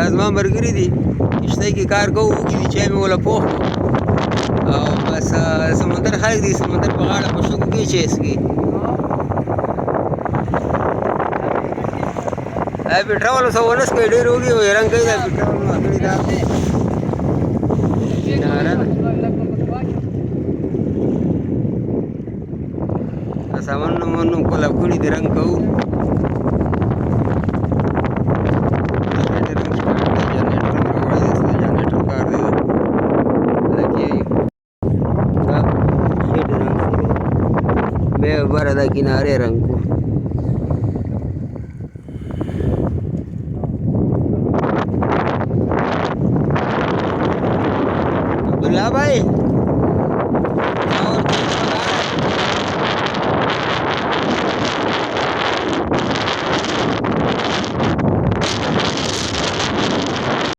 دا زما ملګري دي کښتۍ کې کار کوو وږي دي چای مې وله پوخ او بس سمندر خلک دي سمندر په غاړه په شګو کې چای څښي دا پټرول اوس ونه څښئ ډېر وږي وي رنګ کوي دا پټرول ما کړي دا کناره ده دا سامانونه مو نو کولاب کړي دي رنګ کوو मैं बड़ा किनारे रंग को